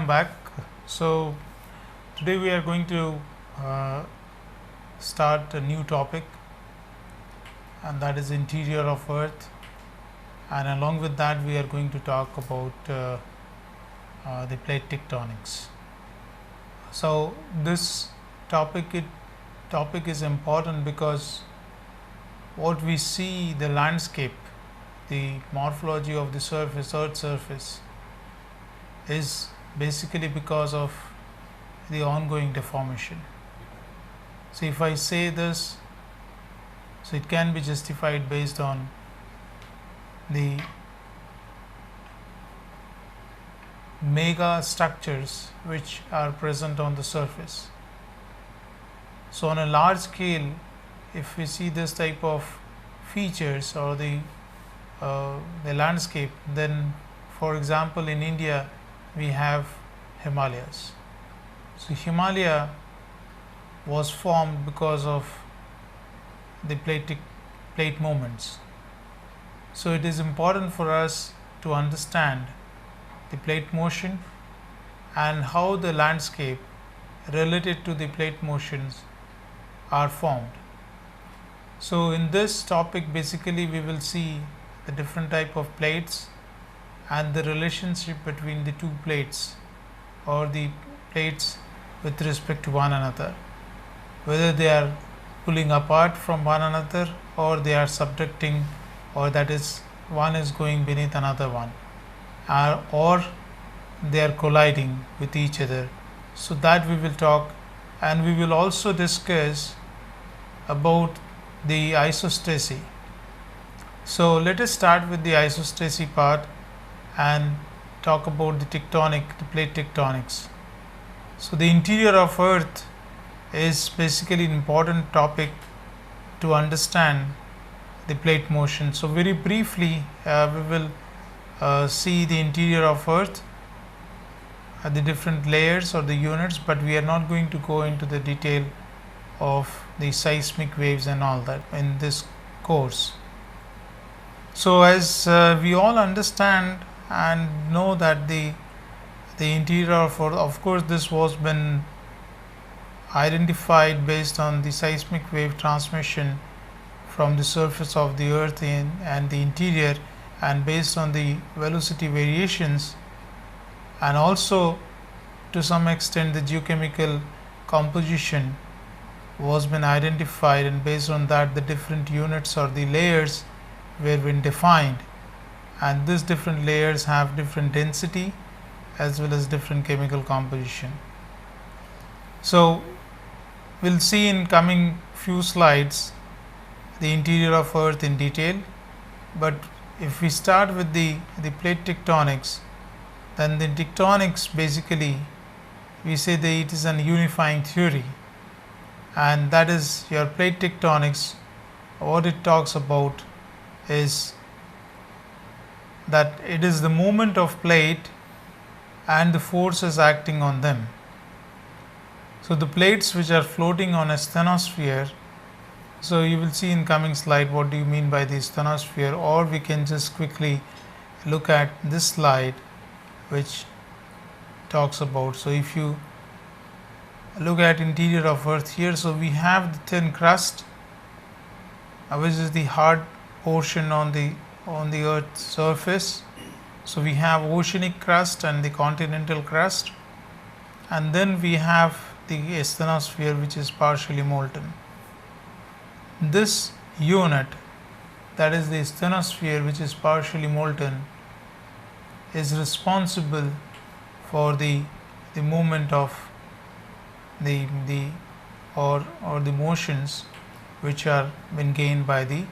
welcome back. So today we are going to start a new topic, and that is interior of Earth, and along with that we are going to talk about the plate tectonics. So this topic is important because what we see, the landscape, the morphology of the surface, Earth's surface, is basically because of the ongoing deformation. So if I say this, so it can be justified based on the mega structures which are present on the surface. So on a large scale, if we see this type of features or the landscape, then for example in India we have Himalayas. So Himalaya was formed because of the plate movements. So it is important for us to understand the plate motion and how the landscape related to the plate motions are formed. So in this topic basically we will see the different type of plates and the relationship between the two plates or the plates with respect to one another, whether they are pulling apart from one another or they are subducting, or that is one is going beneath another one, or they are colliding with each other. So that we will talk, and we will also discuss about the isostasy. So let us start with the isostasy part and talk about the plate tectonics. So the interior of Earth is basically an important topic to understand the plate motion. So very briefly we will see the interior of Earth, the different layers or the units, but we are not going to go into the detail of the seismic waves and all that in this course. So as we all understand and know that the interior of course this was been identified based on the seismic wave transmission from the surface of the Earth and the interior, and based on the velocity variations, and also to some extent the geochemical composition was been identified, and based on that the different units or the layers were been defined, and these different layers have different density as well as different chemical composition. So we'll see in coming few slides the interior of Earth in detail, but if we start with the plate tectonics, then the tectonics basically we say that it is an unifying theory, and that is your plate tectonics. What it talks about is that it is the movement of plate and the forces acting on them. So the plates which are floating on a asthenosphere, so you will see in coming slide what do you mean by the asthenosphere, or we can just quickly look at this slide which talks about. So if you look at interior of Earth here, so we have the thin crust which is the hard portion on the Earth's surface. So we have oceanic crust and the continental crust, and then we have the asthenosphere which is partially molten. This unit, that is the asthenosphere which is partially molten, is responsible for the movement of the motions which are been gained by the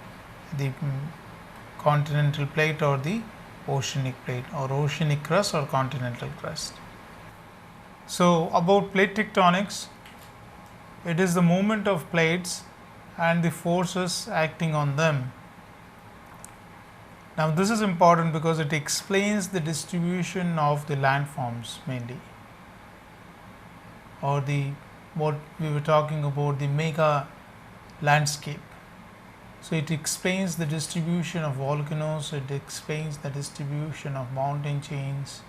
continental plate or the oceanic plate, or oceanic crust or continental crust. So about plate tectonics, it is the movement of plates and the forces acting on them. Now this is important because it explains the distribution of the landforms mainly, or what we were talking about, the mega landscape. So it explains the distribution of volcanoes, it explains the distribution of mountain chains,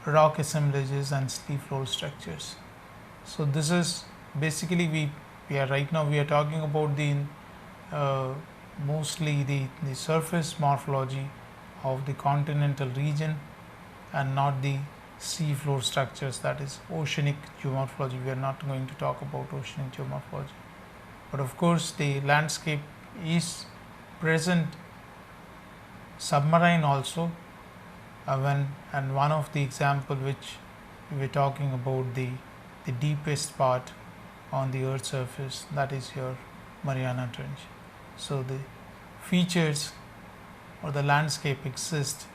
rock assemblages and seafloor structures. So this is basically we are right now we are talking about the mostly the surface morphology of the continental region and not the seafloor structures, that is oceanic geomorphology. We are not going to talk about oceanic geomorphology, but of course the landscape is present submarine also, and one of the example which we were talking about the deepest part on the earth surface, that is your Mariana Trench. So the features or the landscape exist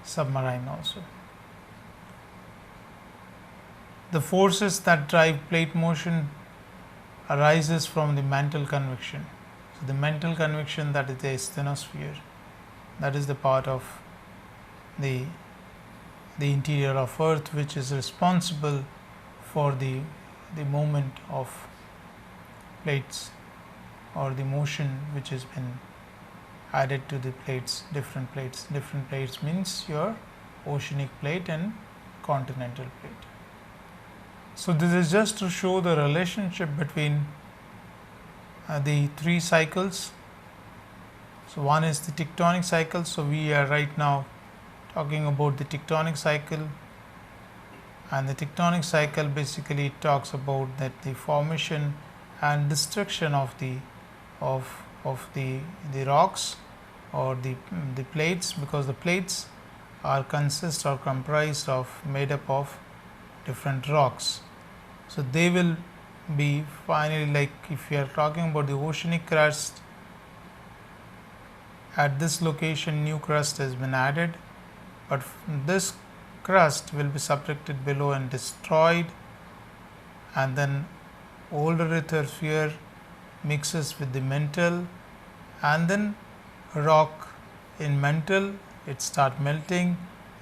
submarine also. The forces that drive plate motion arises from the mantle convection. So the mantle convection, that is the asthenosphere, that is the part of the interior of earth which is responsible for the movement of plates or the motion which has been added to the plates, different plates means your oceanic plate and continental plate. So this is just to show the relationship between the three cycles. So one is the tectonic cycle. So we are right now talking about the tectonic cycle, and the tectonic cycle basically talks about that the formation and destruction of the rocks or the plates, because the plates are comprised of made up of different rocks. So they will be finally, like if you are talking about the oceanic crust, at this location new crust has been added, but this crust will be subjected below and destroyed, and then older lithosphere mixes with the mantle, and then rock in mantle, it start melting,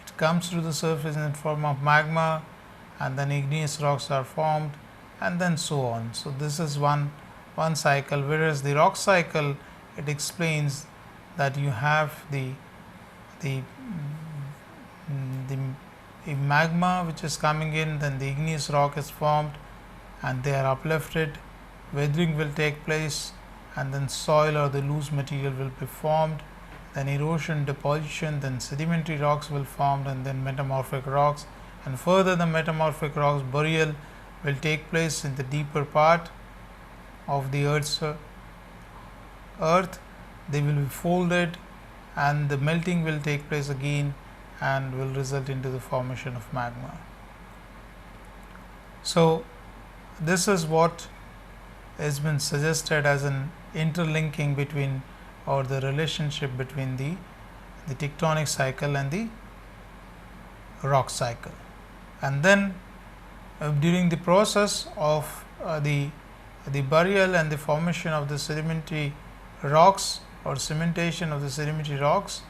it comes to the surface in the form of magma, and then igneous rocks are formed, and then so on. So this is one cycle, whereas the rock cycle, it explains that you have the magma which is coming in, then the igneous rock is formed and they are uplifted, weathering will take place, and then soil or the loose material will be formed, then erosion, deposition, then sedimentary rocks will form, and then metamorphic rocks, and further the metamorphic rocks burial will take place in the deeper part of the earth. They will be folded and the melting will take place again and will result into the formation of magma. So this is what has been suggested as an interlinking between, or the relationship between the tectonic cycle and the rock cycle. And then during the process of the burial and the formation of the sedimentary rocks or cementation of the sedimentary rocks,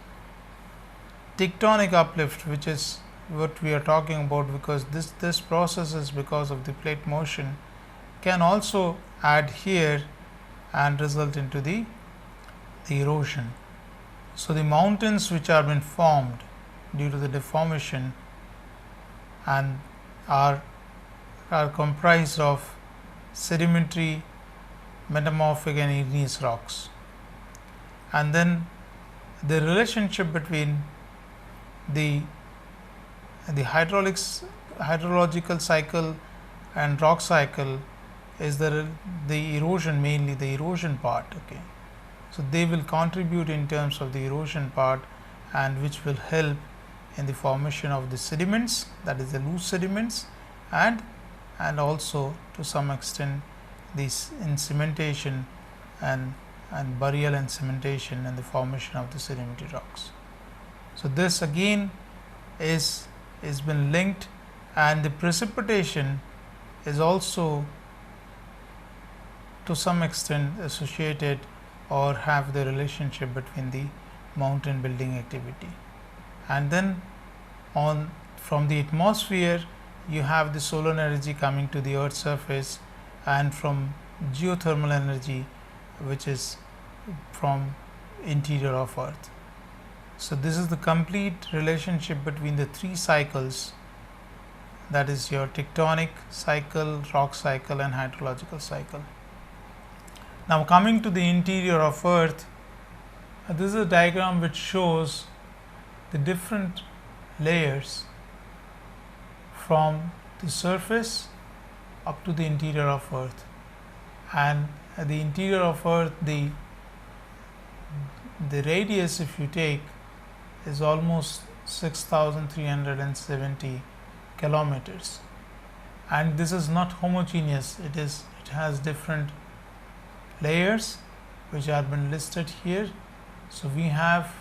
tectonic uplift, which is what we are talking about, because this process is because of the plate motion, can also add here and result into the erosion. So the mountains which are been formed due to the deformation and are comprised of sedimentary, metamorphic and igneous rocks, and then the relationship between the hydrological cycle and rock cycle is the erosion, mainly the erosion part. Okay, so they will contribute in terms of the erosion part, and which will help in the formation of the sediments, that is the loose sediments, and also to some extent this in cementation and burial and cementation and the formation of the sedimentary rocks. So this again is been linked, and the precipitation is also to some extent associated or have the relationship between the mountain building activity. And then from the atmosphere you have the solar energy coming to the earth's surface, and from geothermal energy which is from interior of earth. So this is the complete relationship between the three cycles that is your tectonic cycle, rock cycle and hydrological cycle. Now coming to the interior of Earth, this is a diagram which shows the different layers from the surface up to the interior of Earth. And the interior of Earth, the radius, if you take, is almost 6,370 kilometers, and this is not homogeneous. It has different layers which have been listed here. So we have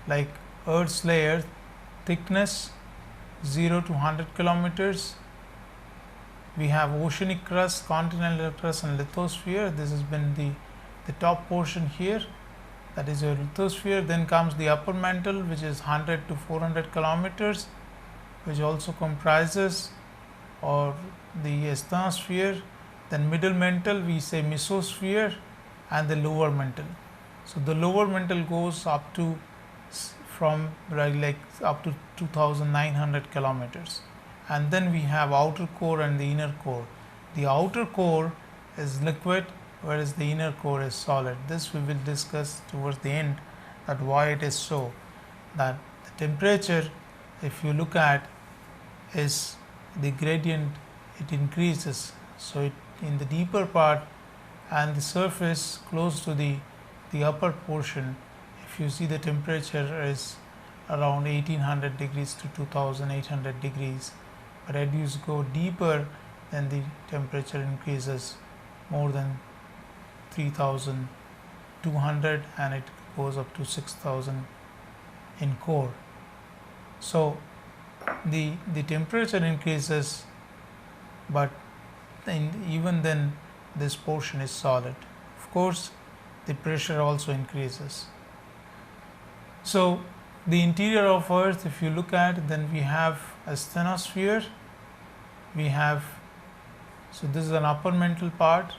like Earth's layer thickness 0 to 100 kilometers. We have oceanic crust, continental crust and lithosphere. This has been the top portion here, that is your lithosphere. Then comes the upper mantle, which is 100 to 400 kilometers, which also comprises or the asthenosphere. Then middle mantle, we say mesosphere, and the lower mantle. So the lower mantle goes up to from like up to 2,900 kilometers. And then we have outer core and the inner core. The outer core is liquid, whereas the inner core is solid. This we will discuss towards the end, that why it is so. That the temperature, if you look at, is the gradient, it increases. So in the deeper part and the surface close to the upper portion, if you see, the temperature is around 1800 degrees to 2800 degrees. But as you go deeper, then the temperature increases more than 3200 and it goes up to 6000 in core. So the temperature increases, but even then this portion is solid. Of course, the pressure also increases. So the interior of Earth, if you look at, then we have asthenosphere. We have, so this is an upper mantle part,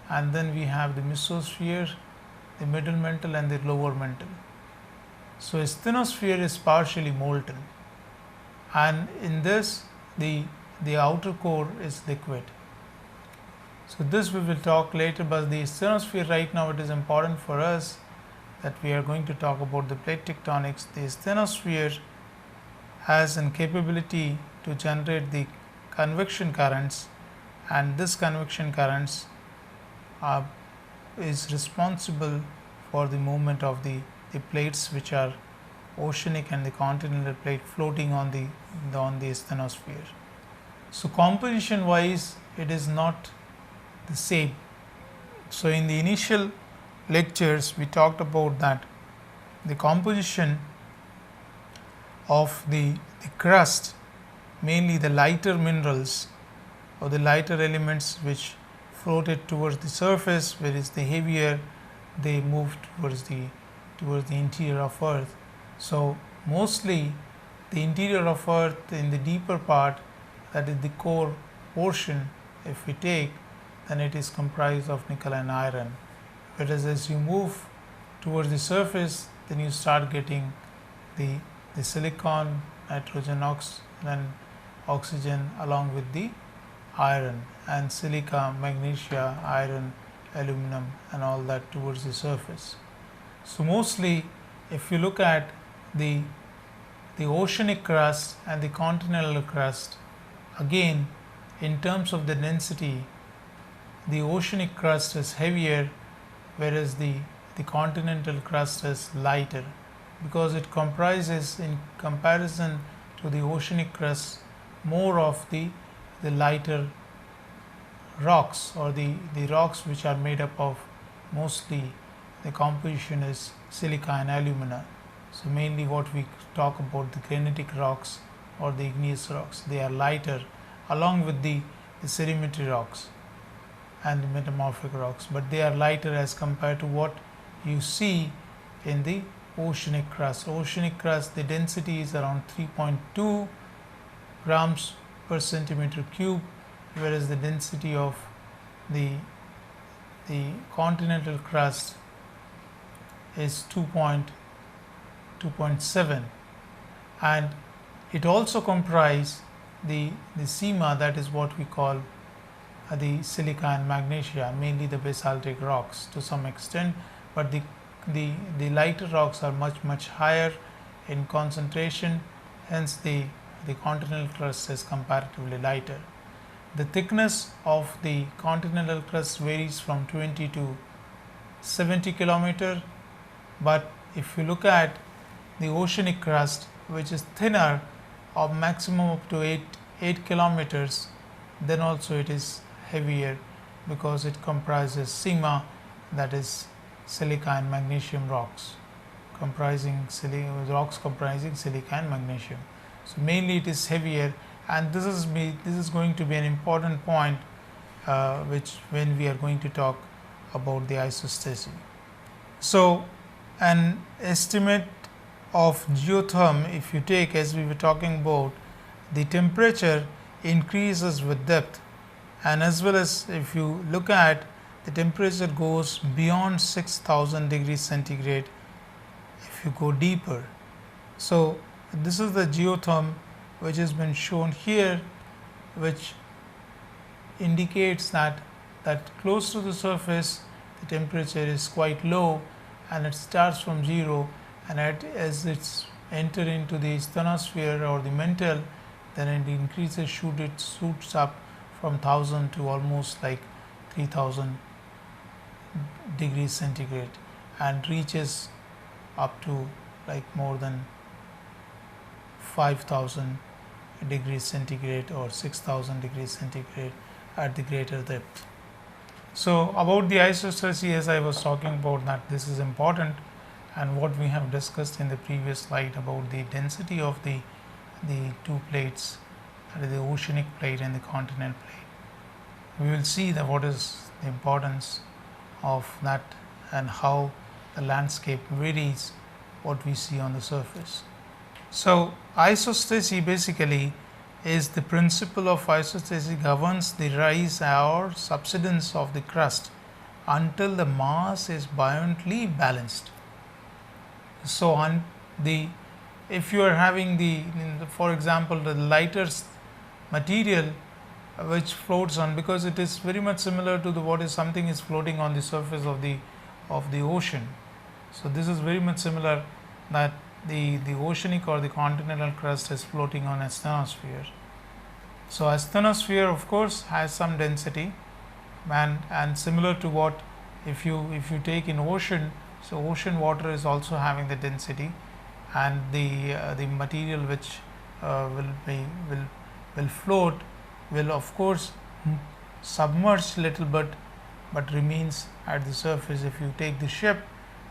and then we have the mesosphere, the middle mantle and the lower mantle. So asthenosphere is partially molten, and in this the outer core is liquid. So this we will talk later, but the asthenosphere right now, it is important for us that we are going to talk about the plate tectonics. The asthenosphere has a capability to generate the convection currents, and this convection currents is responsible for the movement of the plates which are oceanic and the continental plate floating on the asthenosphere. So composition wise, it is not the same. So in the initial lectures we talked about that the composition of the crust, mainly the lighter minerals or the lighter elements which floated towards the surface, whereas the heavier they moved towards the interior of Earth. So mostly the interior of Earth, in the deeper part, that is the core portion, if we take, then it is comprised of nickel and iron. Whereas as you move towards the surface, then you start getting the silicon, nitrogen, oxygen along with the iron, and silica, magnesia, iron, aluminum and all that towards the surface. So mostly if you look at the oceanic crust and the continental crust, again in terms of the density, the oceanic crust is heavier, whereas the continental crust is lighter, because it comprises, in comparison to the oceanic crust, more of the lighter rocks, or the rocks which are made up of, mostly the composition is silica and alumina. So mainly what we talk about, the granitic rocks or the igneous rocks, they are lighter, along with the sedimentary rocks and the metamorphic rocks, but they are lighter as compared to what you see in the oceanic crust. Oceanic crust, the density is around 3.2 grams per centimeter cube, whereas the density of the continental crust is 2.7, and it also comprises the SEMA, that is what we call the silica and magnesia, mainly the basaltic rocks to some extent, but the lighter rocks are much higher in concentration, hence the continental crust is comparatively lighter. The thickness of the continental crust varies from 20 to 70 kilometer, but if you look at the oceanic crust, which is thinner, of maximum up to 8 kilometers, then also it is heavier because it comprises SEMA, that is silica and magnesium rocks, comprising silica and magnesium. So mainly it is heavier, and this is going to be an important point which when we are going to talk about the isostasy. So an estimate of geotherm, if you take, as we were talking about, the temperature increases with depth, and as well as if you look at, the temperature goes beyond 6000 degrees centigrade if you go deeper. So this is the geotherm which has been shown here, which indicates that close to the surface the temperature is quite low and it starts from 0, and as it's enter into the asthenosphere or the mantle, then it increases, shoots up from 1000 to almost like 3000 degrees centigrade and reaches up to like more than 5000 degrees centigrade or 6000 degrees centigrade at the greater depth. So about the isostasy, as I was talking about, that this is important, and what we have discussed in the previous slide about the density of the two plates, that is the oceanic plate and the continental plate. We will see that what is the importance of that and how the landscape varies what we see on the surface. So isostasy basically is the principle of isostasy governs the rise or subsidence of the crust until the mass is buoyantly balanced. So on the, if you are having for example the lighter material which floats on, because it is very much similar to what is something is floating on the surface of the ocean. So this is very much similar, that the oceanic or the continental crust is floating on asthenosphere. So asthenosphere of course has some density, and similar to what if you take in ocean, so ocean water is also having the density, and the material which will float will of course submerge little bit, but remains at the surface. If you take the ship,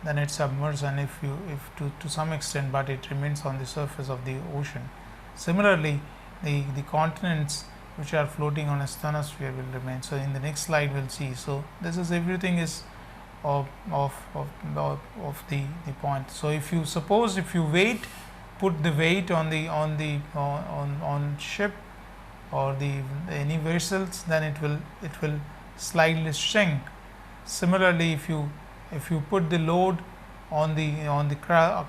then it submerges, and if to some extent, but it remains on the surface of the ocean. Similarly, the continents which are floating on asthenosphere will remain. So in the next slide we'll see. So this is everything is of the point. So if you suppose if you put the weight on ship or any vessels, then it will slightly shrink. Similarly, if you put the load on the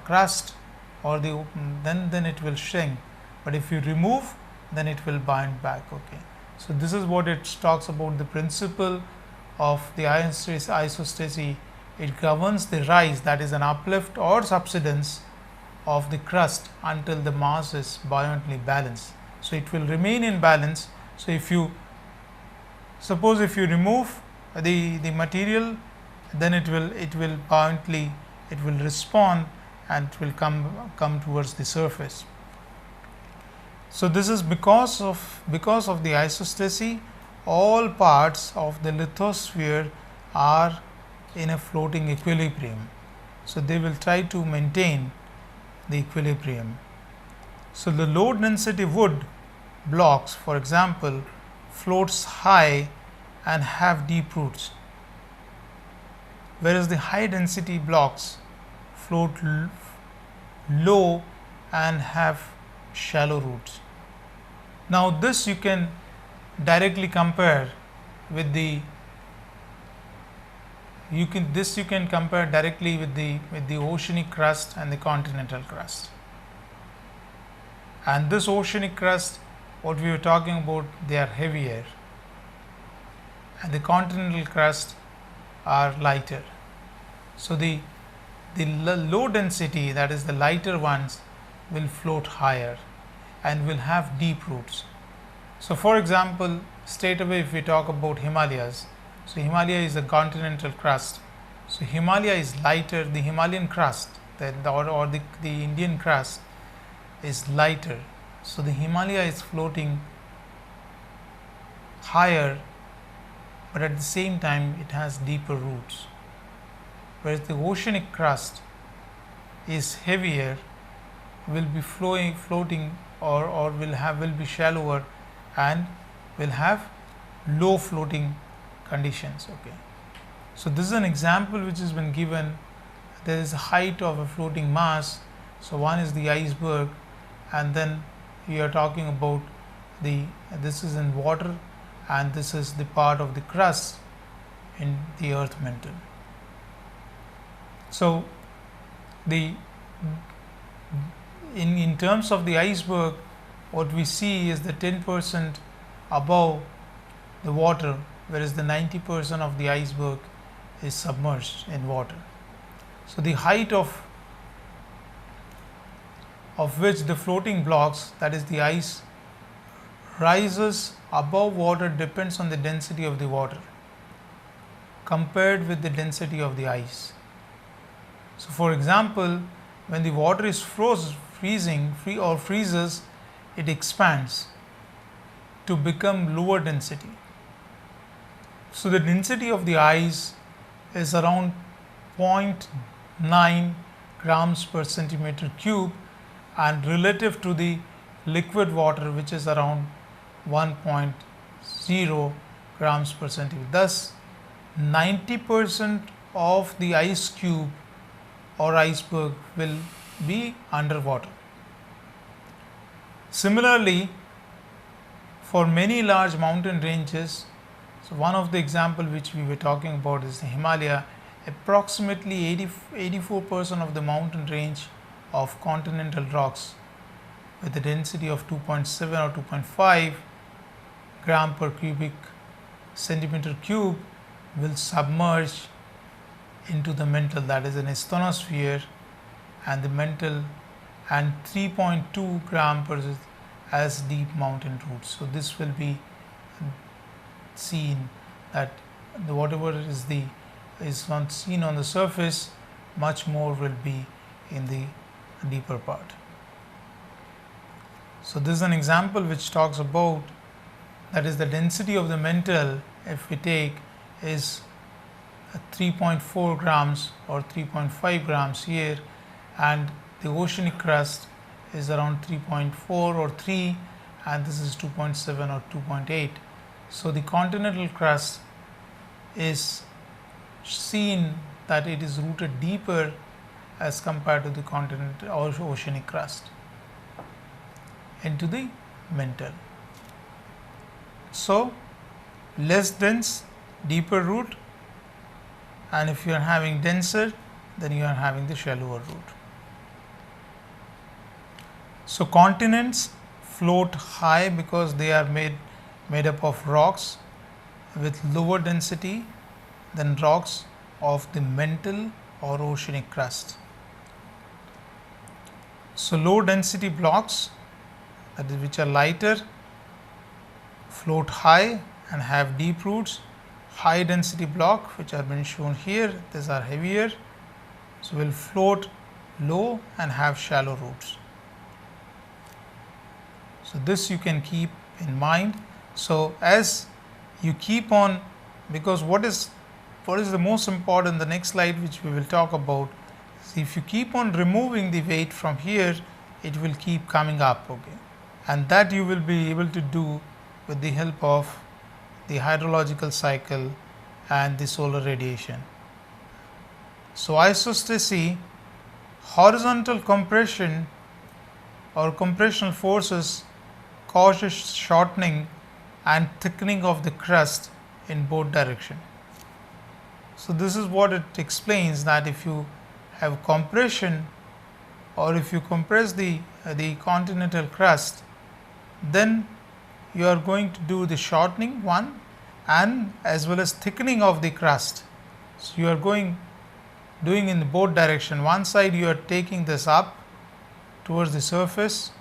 crust or then it will shrink, but if you remove, then it will bind back. Okay, so this is what it talks about, the principle of the isostasy. It governs the rise, that is an uplift or subsidence of the crust until the mass is buoyantly balanced. So it will remain in balance. So if you suppose if you remove the material, then it will buoyantly, it will respond and it will come towards the surface. So this is because of the isostasy, all parts of the lithosphere are in a floating equilibrium. So they will try to maintain the equilibrium. So the low density wood blocks, for example, floats high and have deep roots, whereas the high density blocks float low and have shallow roots. Now this you can directly compare with the you can compare directly with the oceanic crust and the continental crust. And this oceanic crust what we were talking about, they are heavier, and the continental crust are lighter. So the low density, that is the lighter ones, will float higher and will have deep roots. So for example, straight away if we talk about Himalayas, so Himalaya is a continental crust. So Himalaya is lighter, the Himalayan crust or the Indian crust is lighter. So the Himalaya is floating higher, but at the same time it has deeper roots. Whereas the oceanic crust is heavier, will be floating or will be shallower and will have low floating conditions. Okay. So this is an example which has been given. There is a height of a floating mass. So one is the iceberg, and then we are talking about this is in water, and this is the part of the crust in the earth mantle. So in terms of the iceberg, what we see is the 10% above the water, whereas the 90% of the iceberg is submerged in water. So the height of which the floating blocks, that is the ice, rises above water depends on the density of the water compared with the density of the ice. So for example, when the water is freezes, it expands to become lower density. So the density of the ice is around 0.9 grams per centimeter cube, and relative to the liquid water, which is around 1.0 grams per centimeter. Thus 90% of the ice cube or iceberg will be underwater. Similarly, for many large mountain ranges, so one of the example which we were talking about is the Himalaya. Approximately 84% of the mountain range of continental rocks with a density of 2.7 or 2.5 gram per cubic centimeter cube will submerge into the mantle, that is an asthenosphere, and the mantle, and 3.2 gram per as deep mountain roots. So this will be seen that whatever is not seen on the surface, much more will be in the deeper part. So this is an example which talks about, that is the density of the mantle, if we take, is 3.4 grams or 3.5 grams here, and the oceanic crust is around 3.4 or 3, and this is 2.7 or 2.8. So the continental crust is seen that it is rooted deeper as compared to the continental or oceanic crust into the mantle. So less dense, deeper root, and if you are having denser, then you are having the shallower root. So continents float high because they are made up of rocks with lower density than rocks of the mantle or oceanic crust. So low density blocks, that is which are lighter, float high and have deep roots. High density block, which are been shown here, these are heavier, so will float low and have shallow roots. So this you can keep in mind. So as you keep on, because what is the most important, the next slide which we will talk about, is if you keep on removing the weight from here, it will keep coming up, okay, and that you will be able to do with the help of the hydrological cycle and the solar radiation. So isostasy, horizontal compression or compressional forces causes shortening and thickening of the crust in both directions. So this is what it explains, that if you have compression or if you compress the continental crust, then you are going to do the shortening one and as well as thickening of the crust. So, you are doing in both direction. One side you are taking this up towards the surface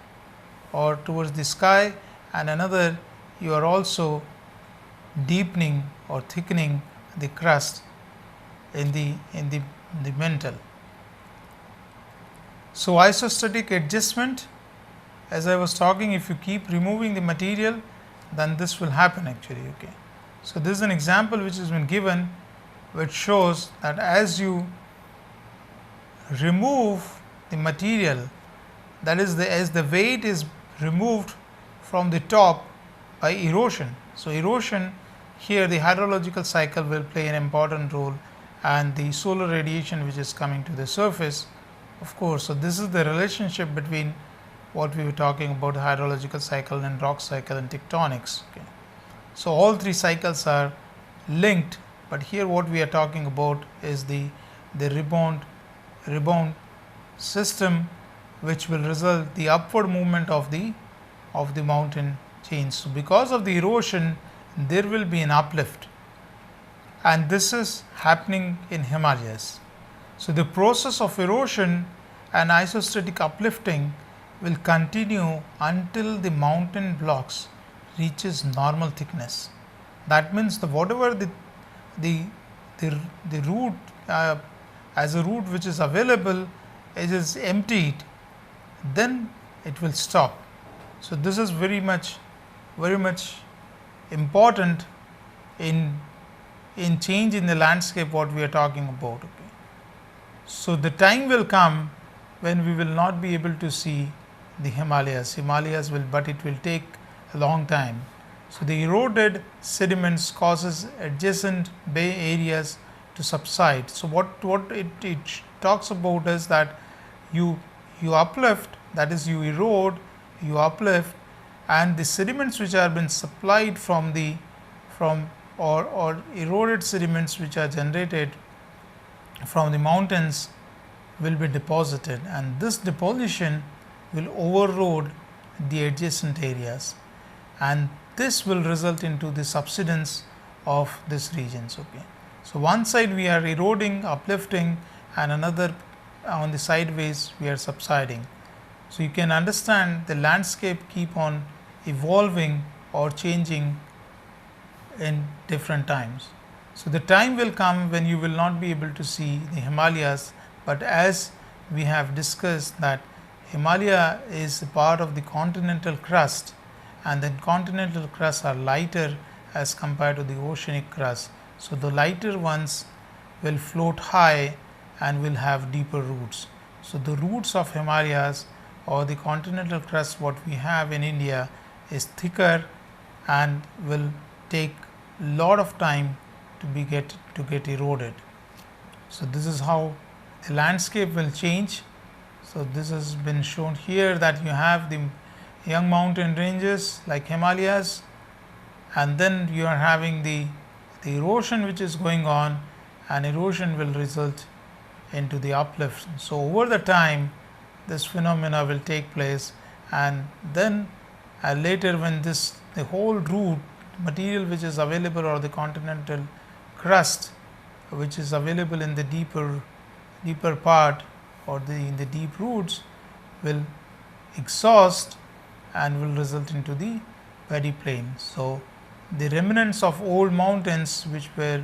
or towards the sky, and another you are also deepening or thickening the crust in the mantle. So, isostatic adjustment, as I was talking, if you keep removing the material, then this will happen actually. Okay. So, this is an example which has been given, which shows that as you remove the material, that is as the weight is removed from the top by erosion. So, erosion here, the hydrological cycle will play an important role, and the solar radiation which is coming to the surface, of course. So, this is the relationship between what we were talking about, the hydrological cycle and rock cycle and tectonics. Okay. So, all three cycles are linked, but here what we are talking about is the rebound system, which will result the upward movement of the mountain chains. So, because of the erosion, there will be an uplift, and this is happening in Himalayas. So, the process of erosion and isostatic uplifting will continue until the mountain blocks reaches normal thickness. That means the whatever the root as a root which is available, it is emptied, then it will stop. So, this is very much important in change in the landscape what we are talking about. Okay. So, the time will come when we will not be able to see the Himalayas will, but it will take a long time. So, the eroded sediments causes adjacent bay areas to subside. So, what it talks about is that you uplift, that is you erode, you uplift, and the sediments which are been supplied from eroded sediments which are generated from the mountains will be deposited, and this deposition will overload the adjacent areas, and this will result into the subsidence of these regions. Okay. So, one side we are eroding, uplifting, and another on the sideways we are subsiding. So, you can understand the landscape keep on evolving or changing in different times. So, the time will come when you will not be able to see the Himalayas, but as we have discussed that Himalaya is a part of the continental crust, and the continental crusts are lighter as compared to the oceanic crust. So, the lighter ones will float high and will have deeper roots. So, the roots of Himalayas or the continental crust what we have in India is thicker and will take lot of time to get eroded. So, this is how the landscape will change. So, this has been shown here that you have the young mountain ranges like Himalayas, and then you are having the erosion which is going on, and erosion will result into the uplift. So, over the time this phenomena will take place, and then later when the whole root material which is available, or the continental crust which is available in the deeper part or in the deep roots will exhaust and will result into the paddy plain. So, the remnants of old mountains which were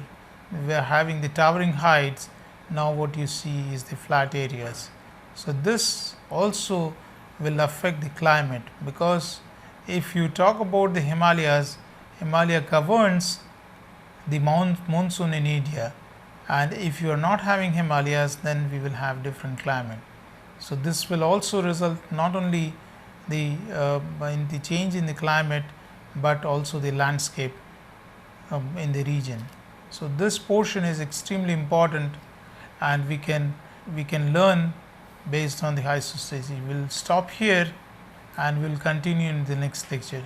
having the towering heights, now what you see is the flat areas. So, this also will affect the climate, because if you talk about the Himalayas, Himalaya governs the monsoon in India, and if you are not having Himalayas, then we will have different climate. So, this will also result not only in the change in the climate, but also the landscape in the region. So, this portion is extremely important, and we can learn based on the isostasy. We will stop here and we will continue in the next lecture.